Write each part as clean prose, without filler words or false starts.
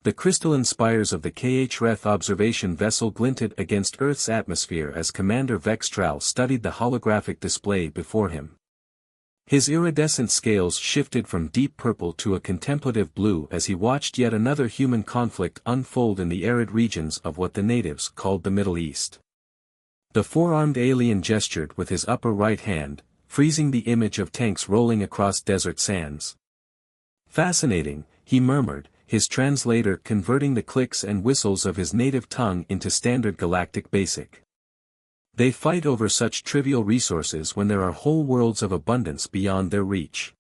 The crystalline spires of the HFY observation vessel glinted against Earth's atmosphere as Commander Vextral studied the holographic display before him. His iridescent scales shifted from deep purple to a contemplative blue as he watched yet another human conflict unfold in the arid regions of what the natives called the Middle East. The four-armed alien gestured with his upper right hand, freezing the image of tanks rolling across desert sands. "Fascinating," he murmured, his translator converting the clicks and whistles of his native tongue into standard galactic basic. "They fight over such trivial resources when there are whole worlds of abundance beyond their reach."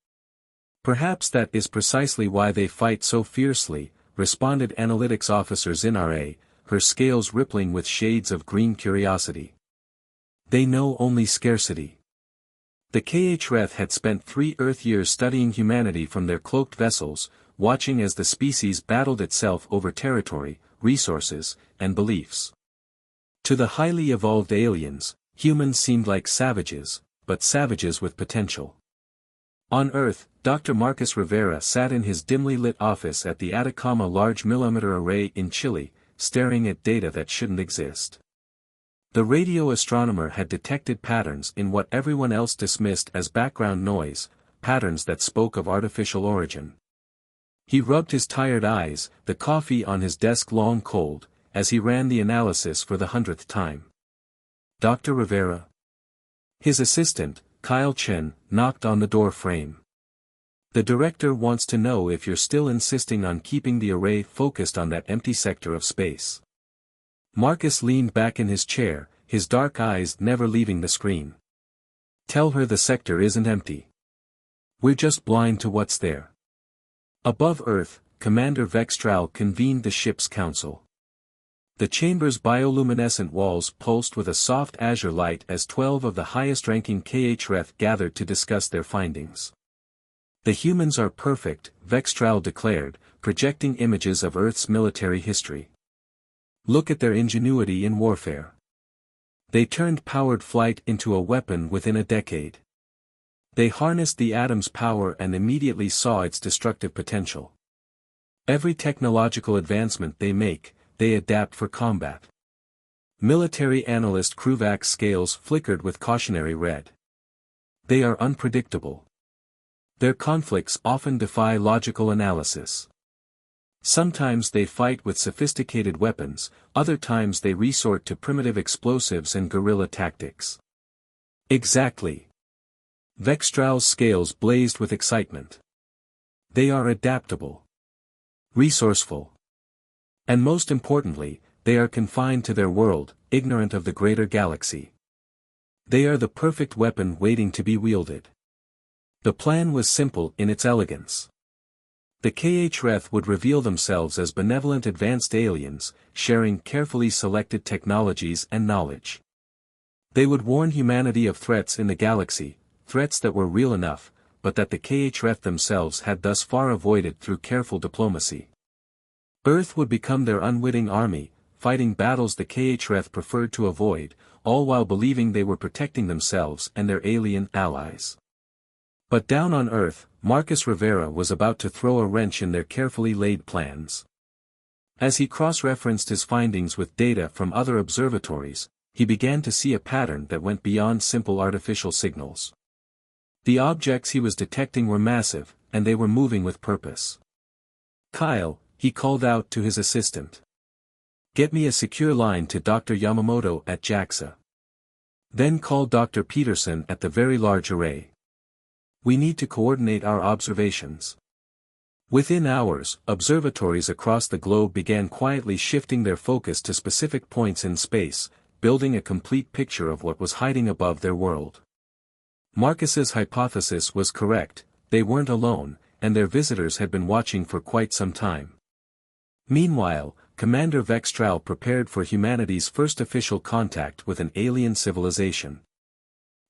"Perhaps that is precisely why they fight so fiercely," responded Analytics Officer Zinare, her scales rippling with shades of green curiosity. "They know only scarcity." The HFY had spent 3 Earth years studying humanity from their cloaked vessels, watching as the species battled itself over territory, resources, and beliefs. To the highly evolved aliens, humans seemed like savages, but savages with potential. On Earth, Dr. Marcus Rivera sat in his dimly lit office at the Atacama Large Millimeter Array in Chile, staring at data that shouldn't exist. The radio astronomer had detected patterns in what everyone else dismissed as background noise, patterns that spoke of artificial origin. He rubbed his tired eyes, the coffee on his desk long cold, as he ran the analysis for the 100th time. "Dr. Rivera?" His assistant, Kyle Chen, knocked on the door frame. "The director wants to know if you're still insisting on keeping the array focused on that empty sector of space." Marcus leaned back in his chair, his dark eyes never leaving the screen. "Tell her the sector isn't empty. We're just blind to what's there." Above Earth, Commander Vextral convened the ship's council. The chamber's bioluminescent walls pulsed with a soft azure light as 12 of the highest-ranking HFY gathered to discuss their findings. "The humans are perfect," Vextral declared, projecting images of Earth's military history. "Look at their ingenuity in warfare. They turned powered flight into a weapon within a decade. They harnessed the atom's power and immediately saw its destructive potential. Every technological advancement they make, they adapt for combat." Military analyst Kruvak's scales flickered with cautionary red. "They are unpredictable. Their conflicts often defy logical analysis. Sometimes they fight with sophisticated weapons, other times they resort to primitive explosives and guerrilla tactics." "Exactly." Vextral's scales blazed with excitement. "They are adaptable. Resourceful. And most importantly, they are confined to their world, ignorant of the greater galaxy. They are the perfect weapon waiting to be wielded." The plan was simple in its elegance. The HFY would reveal themselves as benevolent advanced aliens, sharing carefully selected technologies and knowledge. They would warn humanity of threats in the galaxy, threats that were real enough, but that the HFY themselves had thus far avoided through careful diplomacy. Earth would become their unwitting army, fighting battles the HFY preferred to avoid, all while believing they were protecting themselves and their alien allies. But down on Earth, Marcus Rivera was about to throw a wrench in their carefully laid plans. As he cross-referenced his findings with data from other observatories, he began to see a pattern that went beyond simple artificial signals. The objects he was detecting were massive, and they were moving with purpose. "Kyle," he called out to his assistant. "Get me a secure line to Dr. Yamamoto at JAXA. Then call Dr. Peterson at the Very Large Array. We need to coordinate our observations." Within hours, observatories across the globe began quietly shifting their focus to specific points in space, building a complete picture of what was hiding above their world. Marcus's hypothesis was correct, they weren't alone, and their visitors had been watching for quite some time. Meanwhile, Commander Vextral prepared for humanity's first official contact with an alien civilization.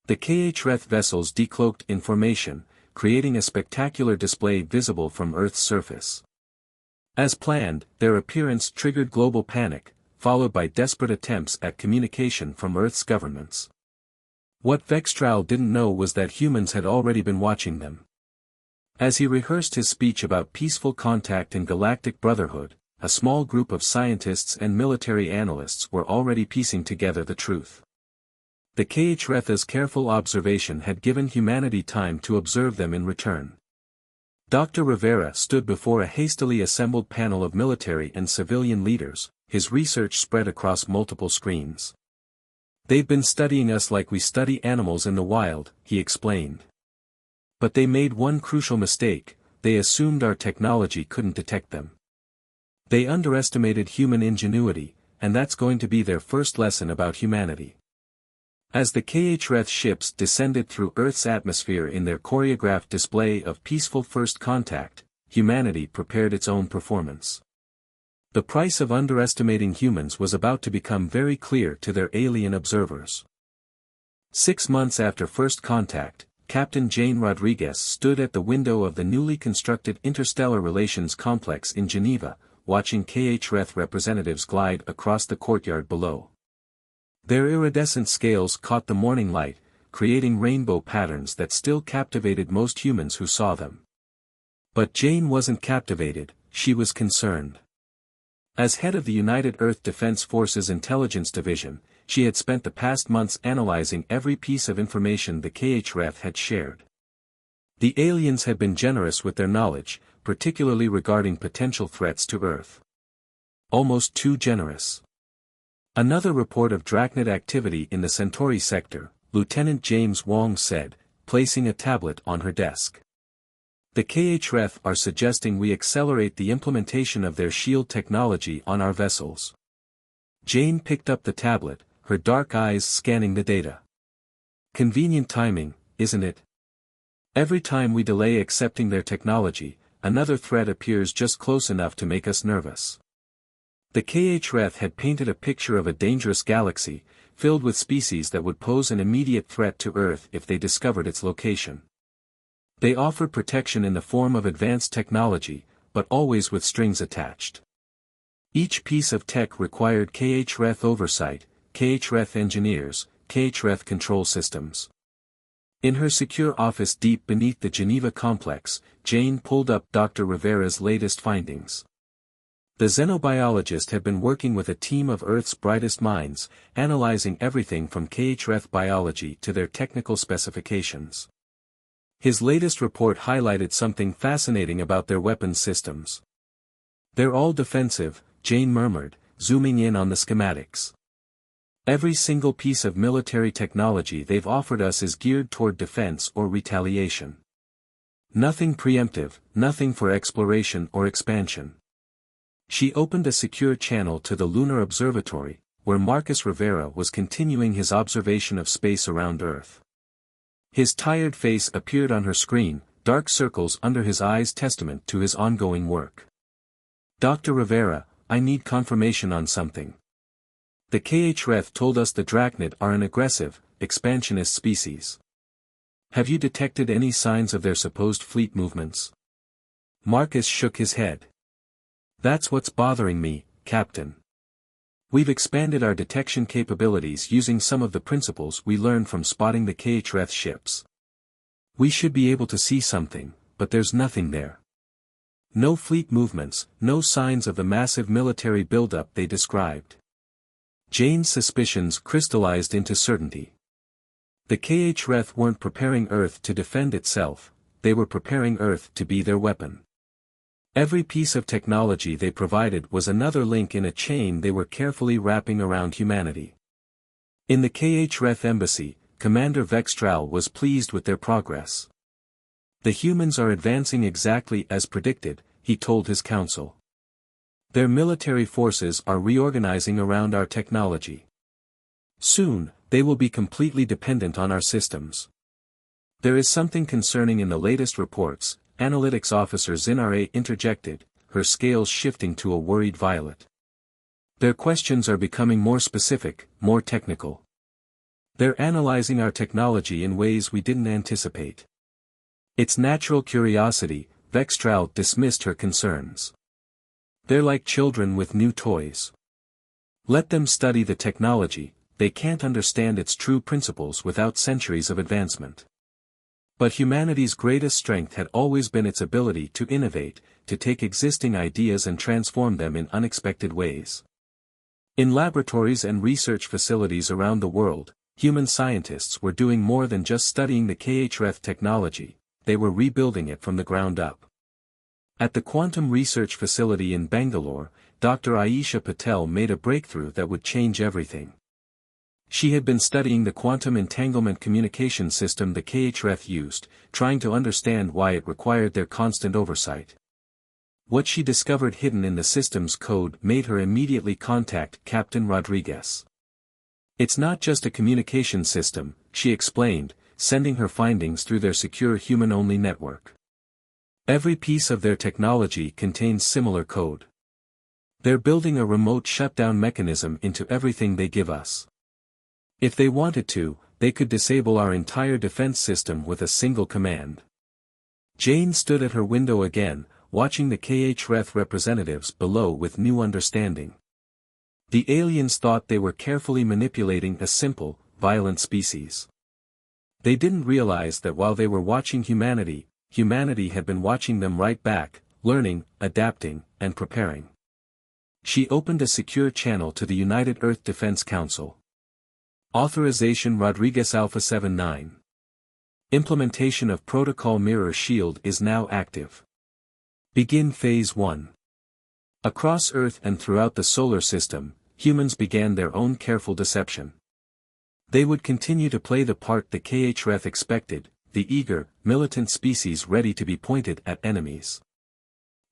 The HFY vessels decloaked in formation, creating a spectacular display visible from Earth's surface. As planned, their appearance triggered global panic, followed by desperate attempts at communication from Earth's governments. What Vextral didn't know was that humans had already been watching them. As he rehearsed his speech about peaceful contact and galactic brotherhood, a small group of scientists and military analysts were already piecing together the truth. The KHRF's careful observation had given humanity time to observe them in return. Dr. Rivera stood before a hastily assembled panel of military and civilian leaders, his research spread across multiple screens. "They've been studying us like we study animals in the wild," he explained. "But they made one crucial mistake: they assumed our technology couldn't detect them. They underestimated human ingenuity, and that's going to be their first lesson about humanity." As the KHRF ships descended through Earth's atmosphere in their choreographed display of peaceful first contact, humanity prepared its own performance. The price of underestimating humans was about to become very clear to their alien observers. 6 months after first contact, Captain Jane Rodriguez stood at the window of the newly constructed Interstellar Relations Complex in Geneva, watching KHRF representatives glide across the courtyard below. Their iridescent scales caught the morning light, creating rainbow patterns that still captivated most humans who saw them. But Jane wasn't captivated, she was concerned. As head of the United Earth Defense Forces Intelligence Division, she had spent the past months analyzing every piece of information the KHRF had shared. The aliens had been generous with their knowledge, particularly regarding potential threats to Earth. Almost too generous. Another report of Drachnid activity in the Centauri sector, Lieutenant James Wong said, placing a tablet on her desk. "The KHRF are suggesting we accelerate the implementation of their shield technology on our vessels." Jane picked up the tablet, her dark eyes scanning the data. "Convenient timing, isn't it? Every time we delay accepting their technology, another threat appears just close enough to make us nervous." The KHRF had painted a picture of a dangerous galaxy, filled with species that would pose an immediate threat to Earth if they discovered its location. They offered protection in the form of advanced technology, but always with strings attached. Each piece of tech required KHRF oversight, KHRF engineers, KHRF control systems. In her secure office deep beneath the Geneva complex, Jane pulled up Dr. Rivera's latest findings. The xenobiologist had been working with a team of Earth's brightest minds, analyzing everything from KHRF biology to their technical specifications. His latest report highlighted something fascinating about their weapons systems. "They're all defensive," Jane murmured, zooming in on the schematics. "Every single piece of military technology they've offered us is geared toward defense or retaliation. Nothing preemptive, nothing for exploration or expansion." She opened a secure channel to the Lunar Observatory, where Marcus Rivera was continuing his observation of space around Earth. His tired face appeared on her screen, dark circles under his eyes testament to his ongoing work. "Dr. Rivera, I need confirmation on something. The KHRF told us the Drachnid are an aggressive, expansionist species. Have you detected any signs of their supposed fleet movements?" Marcus shook his head. "That's what's bothering me, Captain. We've expanded our detection capabilities using some of the principles we learned from spotting the KHRF ships. We should be able to see something, but there's nothing there. No fleet movements, no signs of the massive military buildup they described." Jane's suspicions crystallized into certainty. The KHRF weren't preparing Earth to defend itself, they were preparing Earth to be their weapon. Every piece of technology they provided was another link in a chain they were carefully wrapping around humanity. In the KHRF embassy, Commander Vextral was pleased with their progress. "The humans are advancing exactly as predicted," he told his council. "Their military forces are reorganizing around our technology. Soon, they will be completely dependent on our systems. There is something concerning in the latest reports," Analytics Officer Zinare interjected, her scales shifting to a worried violet. "Their questions are becoming more specific, more technical. They're analyzing our technology in ways we didn't anticipate." "It's natural curiosity," Vextral dismissed her concerns. "They're like children with new toys. Let them study the technology, they can't understand its true principles without centuries of advancement." But humanity's greatest strength had always been its ability to innovate, to take existing ideas and transform them in unexpected ways. In laboratories and research facilities around the world, human scientists were doing more than just studying the HFY technology, they were rebuilding it from the ground up. At the Quantum Research Facility in Bangalore, Dr. Aisha Patel made a breakthrough that would change everything. She had been studying the quantum entanglement communication system the HFY used, trying to understand why it required their constant oversight. What she discovered hidden in the system's code made her immediately contact Captain Rodriguez. It's not just a communication system, she explained, sending her findings through their secure human-only network. Every piece of their technology contains similar code. They're building a remote shutdown mechanism into everything they give us. If they wanted to, they could disable our entire defense system with a single command. Jane stood at her window again, watching the HFY representatives below with new understanding. The aliens thought they were carefully manipulating a simple, violent species. They didn't realize that while they were watching humanity, humanity had been watching them right back, learning, adapting, and preparing. She opened a secure channel to the United Earth Defense Council. Authorization Rodriguez Alpha 79. Implementation of Protocol Mirror Shield is now active. Begin Phase 1. Across Earth and throughout the solar system, humans began their own careful deception. They would continue to play the part the HFY expected, the eager, militant species ready to be pointed at enemies.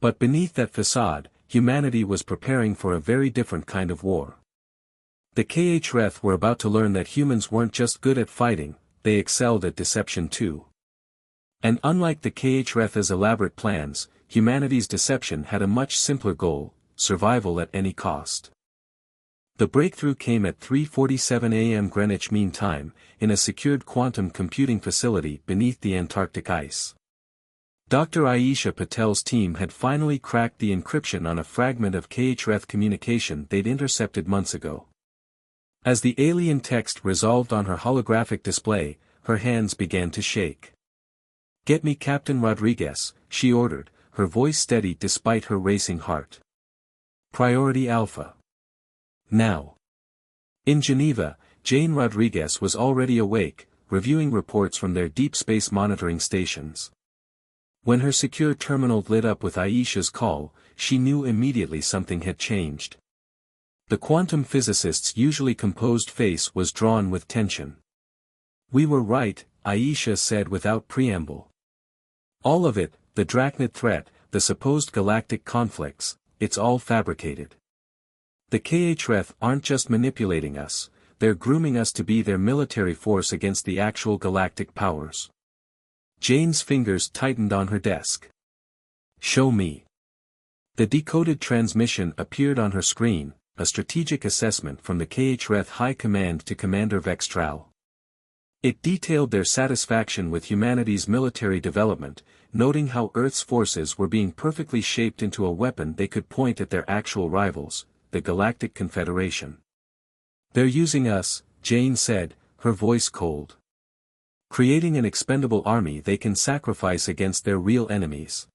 But beneath that facade, humanity was preparing for a very different kind of war. The HFY were about to learn that humans weren't just good at fighting, they excelled at deception too. And unlike the HFY's elaborate plans, humanity's deception had a much simpler goal: survival at any cost. The breakthrough came at 3:47 a.m. Greenwich Mean Time, in a secured quantum computing facility beneath the Antarctic ice. Dr. Aisha Patel's team had finally cracked the encryption on a fragment of HFY communication they'd intercepted months ago. As the alien text resolved on her holographic display, her hands began to shake. "Get me Captain Rodriguez," she ordered, her voice steady despite her racing heart. "Priority Alpha. Now." In Geneva, Jane Rodriguez was already awake, reviewing reports from their deep space monitoring stations. When her secure terminal lit up with Aisha's call, she knew immediately something had changed. The quantum physicist's usually composed face was drawn with tension. "We were right," Aisha said without preamble. "All of it, the Drachnid threat, the supposed galactic conflicts, it's all fabricated. The HFY aren't just manipulating us, they're grooming us to be their military force against the actual galactic powers." Jane's fingers tightened on her desk. "Show me." The decoded transmission appeared on her screen, a strategic assessment from the HFY High Command to Commander Vextral. It detailed their satisfaction with humanity's military development, noting how Earth's forces were being perfectly shaped into a weapon they could point at their actual rivals, the Galactic Confederation. "They're using us," Jane said, her voice cold. "Creating an expendable army they can sacrifice against their real enemies.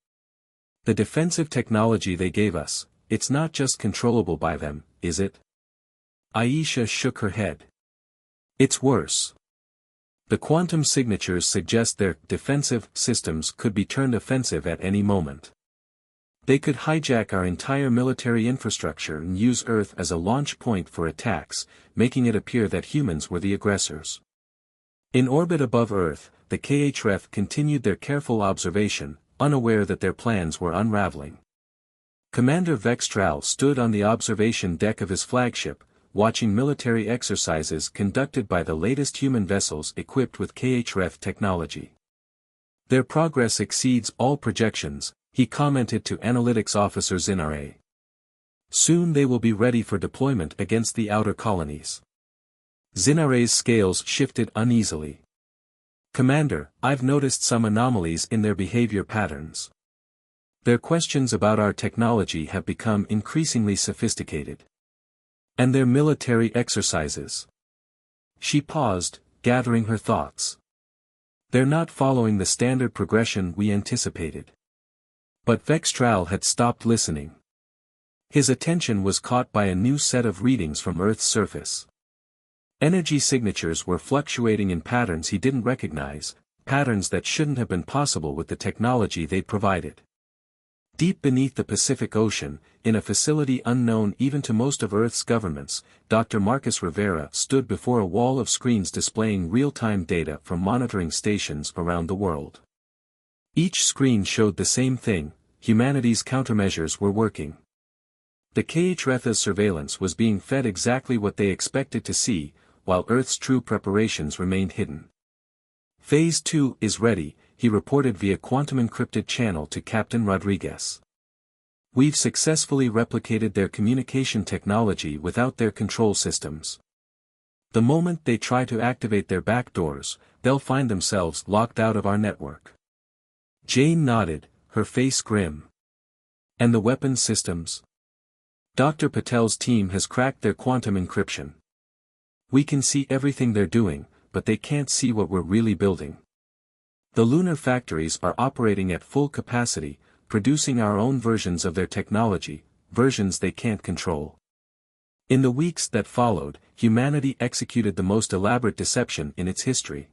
The defensive technology they gave us, it's not just controllable by them, is it?" Aisha shook her head. "It's worse. The quantum signatures suggest their defensive systems could be turned offensive at any moment. They could hijack our entire military infrastructure and use Earth as a launch point for attacks, making it appear that humans were the aggressors." In orbit above Earth, the HFY continued their careful observation, unaware that their plans were unraveling. Commander Vextral stood on the observation deck of his flagship, watching military exercises conducted by the latest human vessels equipped with HFY technology. "Their progress exceeds all projections," he commented to analytics officer Zinare. "Soon they will be ready for deployment against the outer colonies." Zinare's scales shifted uneasily. "Commander, I've noticed some anomalies in their behavior patterns. Their questions about our technology have become increasingly sophisticated. And their military exercises." She paused, gathering her thoughts. They're not following the standard progression we anticipated. But Vextral had stopped listening. His attention was caught by a new set of readings from Earth's surface. Energy signatures were fluctuating in patterns he didn't recognize, patterns that shouldn't have been possible with the technology they'd provided. Deep beneath the Pacific Ocean, in a facility unknown even to most of Earth's governments, Dr. Marcus Rivera stood before a wall of screens displaying real-time data from monitoring stations around the world. Each screen showed the same thing: humanity's countermeasures were working. The KHRF's surveillance was being fed exactly what they expected to see, while Earth's true preparations remained hidden. Phase 2 is ready, he reported via quantum-encrypted channel to Captain Rodriguez. We've successfully replicated their communication technology without their control systems. The moment they try to activate their backdoors, they'll find themselves locked out of our network. Jane nodded, her face grim. And the weapons systems? Dr. Patel's team has cracked their quantum encryption. We can see everything they're doing, but they can't see what we're really building. The lunar factories are operating at full capacity, producing our own versions of their technology, versions they can't control. In the weeks that followed, humanity executed the most elaborate deception in its history.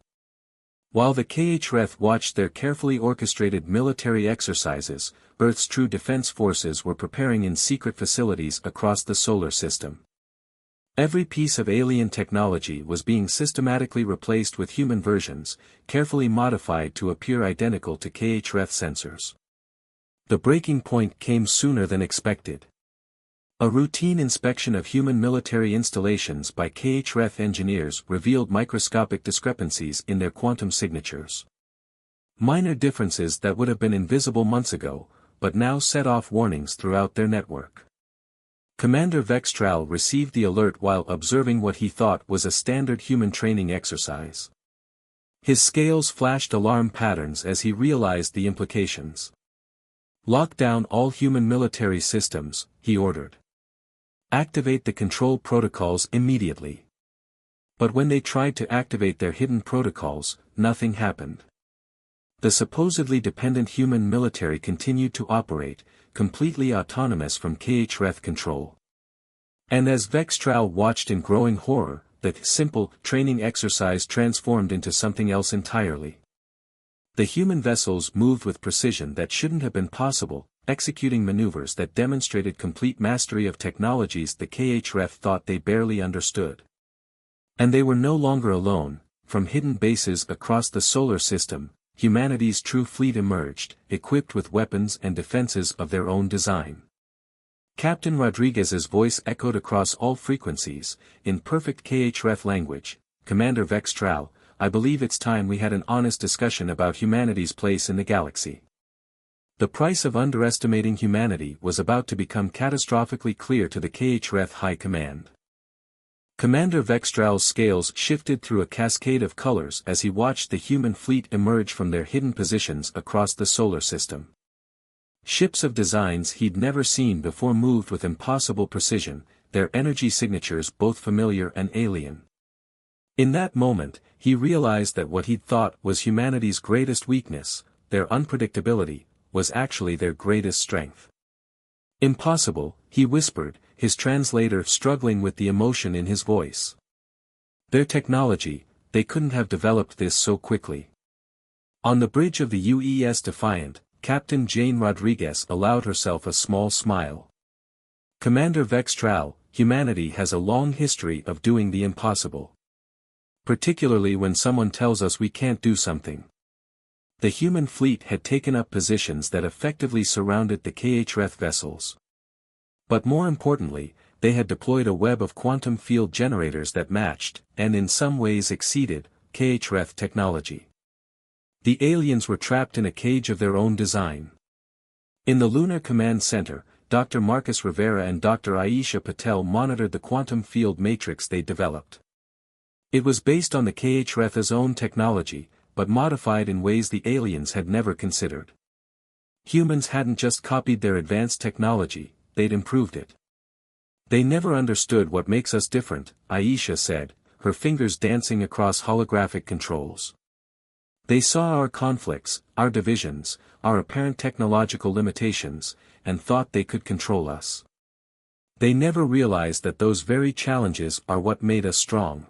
While the KHRF watched their carefully orchestrated military exercises, Earth's true defense forces were preparing in secret facilities across the solar system. Every piece of alien technology was being systematically replaced with human versions, carefully modified to appear identical to KHRF sensors. The breaking point came sooner than expected. A routine inspection of human military installations by KHRF engineers revealed microscopic discrepancies in their quantum signatures. Minor differences that would have been invisible months ago, but now set off warnings throughout their network. Commander Vextral received the alert while observing what he thought was a standard human training exercise. His scales flashed alarm patterns as he realized the implications. Lock down all human military systems, he ordered. Activate the control protocols immediately. But when they tried to activate their hidden protocols, nothing happened. The supposedly dependent human military continued to operate, completely autonomous from KHRF control. And as Vextral watched in growing horror, the simple training exercise transformed into something else entirely. The human vessels moved with precision that shouldn't have been possible, executing maneuvers that demonstrated complete mastery of technologies the KHRF thought they barely understood. And they were no longer alone. From hidden bases across the solar system, humanity's true fleet emerged, equipped with weapons and defenses of their own design. Captain Rodriguez's voice echoed across all frequencies, in perfect KHRF language. Commander Vextral, I believe it's time we had an honest discussion about humanity's place in the galaxy. The price of underestimating humanity was about to become catastrophically clear to the KHRF High Command. Commander Vextral's scales shifted through a cascade of colors as he watched the human fleet emerge from their hidden positions across the solar system. Ships of designs he'd never seen before moved with impossible precision, their energy signatures both familiar and alien. In that moment, he realized that what he'd thought was humanity's greatest weakness, their unpredictability, was actually their greatest strength. Impossible, he whispered, his translator struggling with the emotion in his voice. Their technology, they couldn't have developed this so quickly. On the bridge of the UES Defiant, Captain Jane Rodriguez allowed herself a small smile. Commander Vextral, humanity has a long history of doing the impossible. Particularly when someone tells us we can't do something. The human fleet had taken up positions that effectively surrounded the KHRF vessels. But more importantly, they had deployed a web of quantum field generators that matched, and in some ways exceeded, KHRF technology. The aliens were trapped in a cage of their own design. In the Lunar Command Center, Dr. Marcus Rivera and Dr. Aisha Patel monitored the quantum field matrix they developed. It was based on the KHRF's own technology, but modified in ways the aliens had never considered. Humans hadn't just copied their advanced technology, they'd improved it. They never understood what makes us different, Aisha said, her fingers dancing across holographic controls. They saw our conflicts, our divisions, our apparent technological limitations, and thought they could control us. They never realized that those very challenges are what made us strong.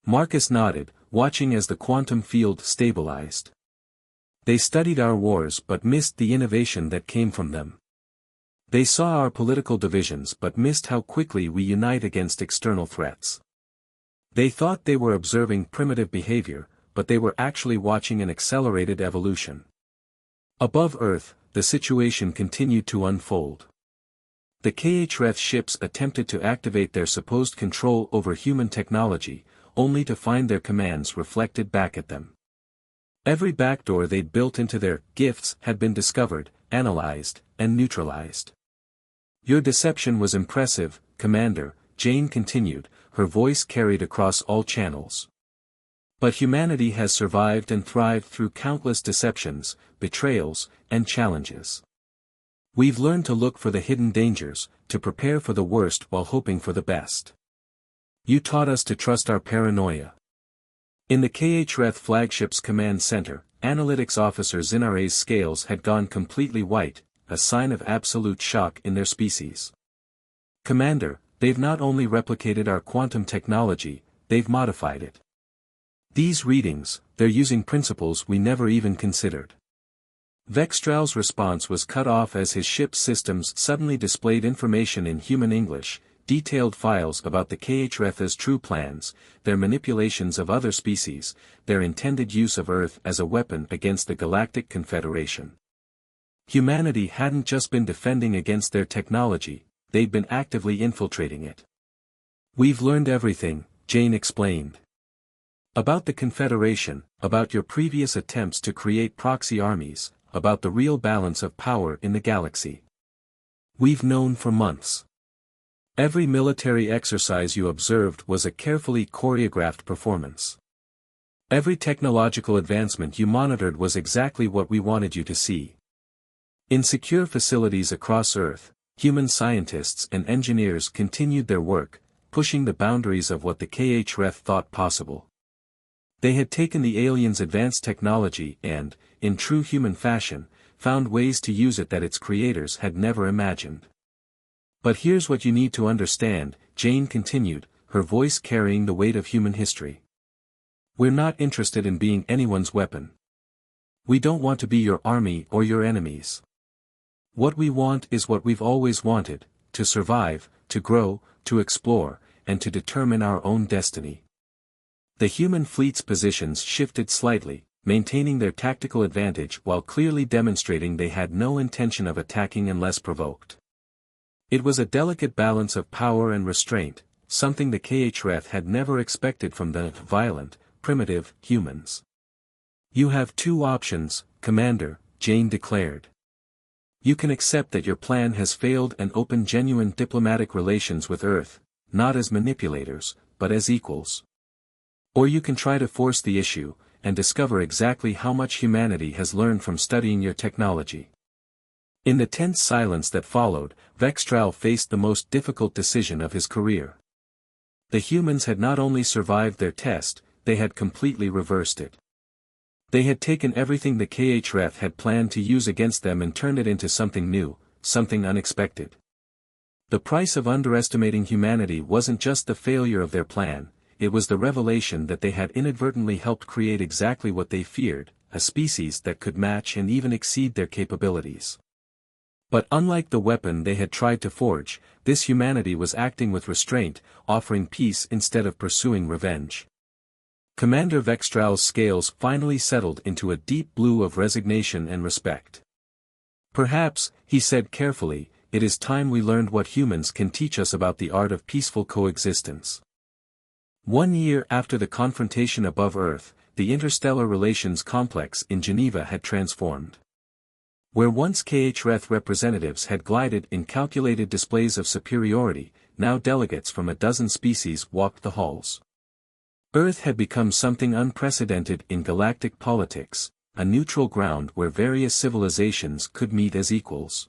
Marcus nodded, watching as the quantum field stabilized. They studied our wars but missed the innovation that came from them. They saw our political divisions but missed how quickly we unite against external threats. They thought they were observing primitive behavior, but they were actually watching an accelerated evolution. Above Earth, the situation continued to unfold. The HFY ships attempted to activate their supposed control over human technology, only to find their commands reflected back at them. Every backdoor they'd built into their gifts had been discovered, analyzed, and neutralized. Your deception was impressive, Commander, Jane continued, her voice carried across all channels. But humanity has survived and thrived through countless deceptions, betrayals, and challenges. We've learned to look for the hidden dangers, to prepare for the worst while hoping for the best. You taught us to trust our paranoia. In the HFY flagship's command center, analytics officer Zinare's scales had gone completely white, a sign of absolute shock in their species. Commander, they've not only replicated our quantum technology, they've modified it. These readings, they're using principles we never even considered. Vextral's response was cut off as his ship's systems suddenly displayed information in human English, detailed files about the HFY's true plans, their manipulations of other species, their intended use of Earth as a weapon against the Galactic Confederation. Humanity hadn't just been defending against their technology, they'd been actively infiltrating it. We've learned everything, Jane explained. About the Confederation, about your previous attempts to create proxy armies, about the real balance of power in the galaxy. We've known for months. Every military exercise you observed was a carefully choreographed performance. Every technological advancement you monitored was exactly what we wanted you to see. In secure facilities across Earth, human scientists and engineers continued their work, pushing the boundaries of what the HFY thought possible. They had taken the aliens' advanced technology and, in true human fashion, found ways to use it that its creators had never imagined. But here's what you need to understand, Jane continued, her voice carrying the weight of human history. We're not interested in being anyone's weapon. We don't want to be your army or your enemies. What we want is what we've always wanted, to survive, to grow, to explore, and to determine our own destiny. The human fleet's positions shifted slightly, maintaining their tactical advantage while clearly demonstrating they had no intention of attacking unless provoked. It was a delicate balance of power and restraint, something the HFY had never expected from the violent, primitive humans. You have two options, Commander, Jane declared. You can accept that your plan has failed and open genuine diplomatic relations with Earth, not as manipulators, but as equals. Or you can try to force the issue, and discover exactly how much humanity has learned from studying your technology. In the tense silence that followed, Vextral faced the most difficult decision of his career. The humans had not only survived their test, they had completely reversed it. They had taken everything the HFY had planned to use against them and turned it into something new, something unexpected. The price of underestimating humanity wasn't just the failure of their plan, it was the revelation that they had inadvertently helped create exactly what they feared, a species that could match and even exceed their capabilities. But unlike the weapon they had tried to forge, this humanity was acting with restraint, offering peace instead of pursuing revenge. Commander Vextral's scales finally settled into a deep blue of resignation and respect. Perhaps, he said carefully, it is time we learned what humans can teach us about the art of peaceful coexistence. 1 year after the confrontation above Earth, the interstellar relations complex in Geneva had transformed. Where once HFY representatives had glided in calculated displays of superiority, now delegates from a dozen species walked the halls. Earth had become something unprecedented in galactic politics, a neutral ground where various civilizations could meet as equals.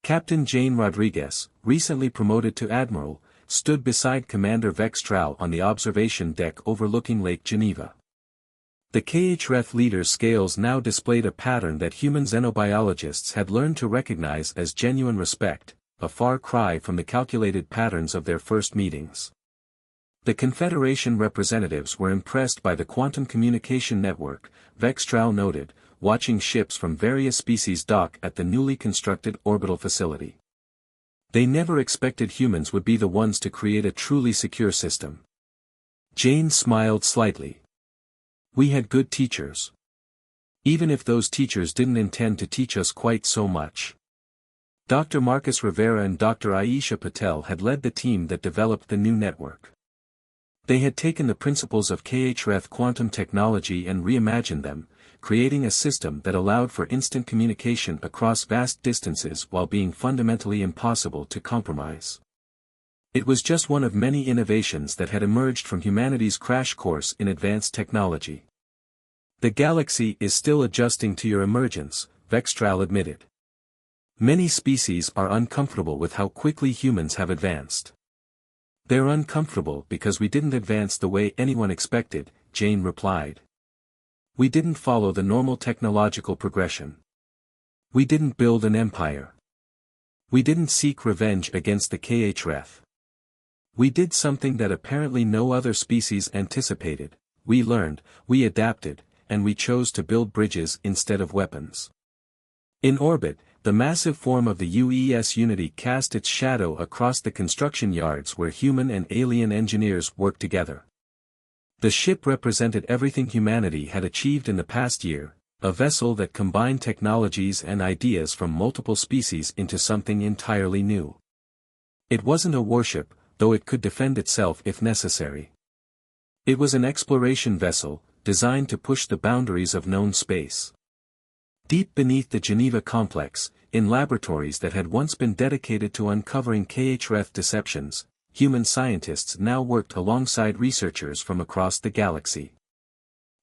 Captain Jane Rodriguez, recently promoted to Admiral, stood beside Commander Vextral on the observation deck overlooking Lake Geneva. The KHRF leader's scales now displayed a pattern that human xenobiologists had learned to recognize as genuine respect, a far cry from the calculated patterns of their first meetings. The Confederation representatives were impressed by the quantum communication network, Vextral noted, watching ships from various species dock at the newly constructed orbital facility. They never expected humans would be the ones to create a truly secure system. Jane smiled slightly. We had good teachers. Even if those teachers didn't intend to teach us quite so much. Dr. Marcus Rivera and Dr. Aisha Patel had led the team that developed the new network. They had taken the principles of KHRF quantum technology and reimagined them, creating a system that allowed for instant communication across vast distances while being fundamentally impossible to compromise. It was just one of many innovations that had emerged from humanity's crash course in advanced technology. The galaxy is still adjusting to your emergence, Vextral admitted. Many species are uncomfortable with how quickly humans have advanced. They're uncomfortable because we didn't advance the way anyone expected, Jane replied. We didn't follow the normal technological progression. We didn't build an empire. We didn't seek revenge against the KHRF. We did something that apparently no other species anticipated. We learned, we adapted, and we chose to build bridges instead of weapons. In orbit, the massive form of the UES Unity cast its shadow across the construction yards where human and alien engineers worked together. The ship represented everything humanity had achieved in the past year, a vessel that combined technologies and ideas from multiple species into something entirely new. It wasn't a warship, though it could defend itself if necessary. It was an exploration vessel, designed to push the boundaries of known space. Deep beneath the Geneva complex, in laboratories that had once been dedicated to uncovering KHRF deceptions, human scientists now worked alongside researchers from across the galaxy.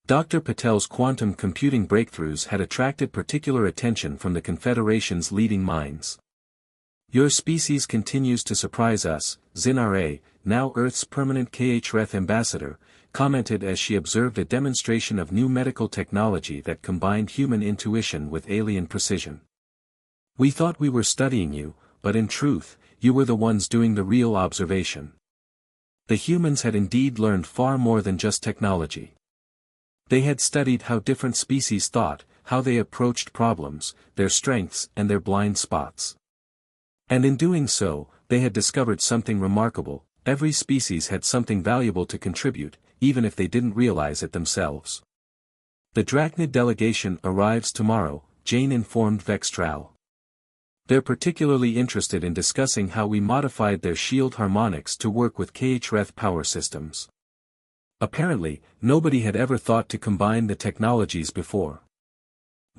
Dr. Patel's quantum computing breakthroughs had attracted particular attention from the Confederation's leading minds. Your species continues to surprise us, Zinare, now Earth's permanent KHRF ambassador, commented as she observed a demonstration of new medical technology that combined human intuition with alien precision. We thought we were studying you, but in truth, you were the ones doing the real observation. The humans had indeed learned far more than just technology. They had studied how different species thought, how they approached problems, their strengths and their blind spots. And in doing so, they had discovered something remarkable. Every species had something valuable to contribute, even if they didn't realize it themselves. The Drachnid delegation arrives tomorrow, Jane informed Vextral. They're particularly interested in discussing how we modified their shield harmonics to work with KHRF power systems. Apparently, nobody had ever thought to combine the technologies before.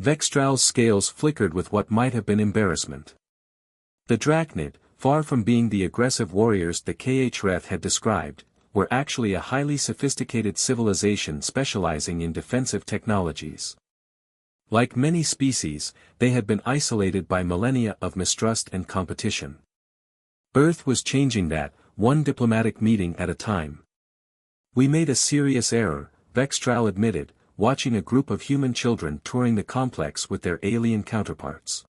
Vextral's scales flickered with what might have been embarrassment. The Drachnid, far from being the aggressive warriors the KHRF had described, were actually a highly sophisticated civilization specializing in defensive technologies. Like many species, they had been isolated by millennia of mistrust and competition. Earth was changing that, one diplomatic meeting at a time. We made a serious error, Vextral admitted, watching a group of human children touring the complex with their alien counterparts.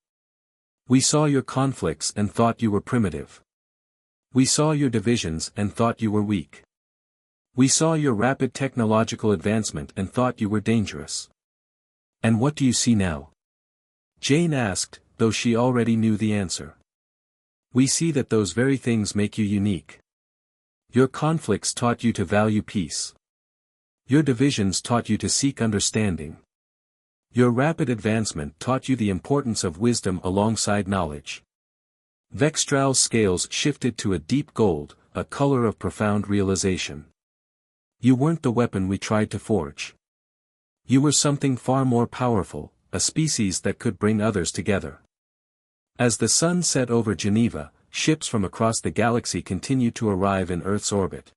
We saw your conflicts and thought you were primitive. We saw your divisions and thought you were weak. We saw your rapid technological advancement and thought you were dangerous. And what do you see now? Jane asked, though she already knew the answer. We see that those very things make you unique. Your conflicts taught you to value peace. Your divisions taught you to seek understanding. Your rapid advancement taught you the importance of wisdom alongside knowledge. Vextral's scales shifted to a deep gold, a color of profound realization. You weren't the weapon we tried to forge. You were something far more powerful, a species that could bring others together. As the sun set over Geneva, ships from across the galaxy continued to arrive in Earth's orbit.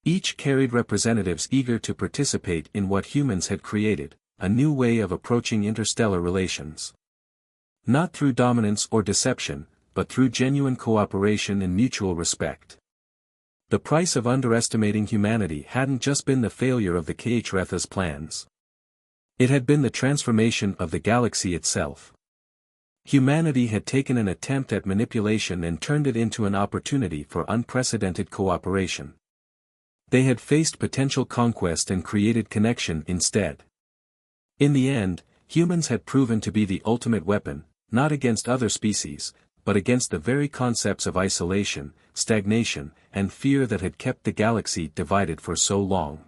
Each carried representatives eager to participate in what humans had created, a new way of approaching interstellar relations. Not through dominance or deception, but through genuine cooperation and mutual respect. The price of underestimating humanity hadn't just been the failure of the KHRF's plans. It had been the transformation of the galaxy itself. Humanity had taken an attempt at manipulation and turned it into an opportunity for unprecedented cooperation. They had faced potential conquest and created connection instead. In the end, humans had proven to be the ultimate weapon, not against other species, but against the very concepts of isolation, stagnation, and fear that had kept the galaxy divided for so long.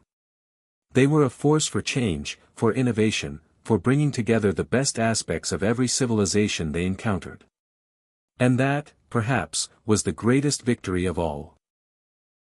They were a force for change, for innovation, for bringing together the best aspects of every civilization they encountered. And that, perhaps, was the greatest victory of all.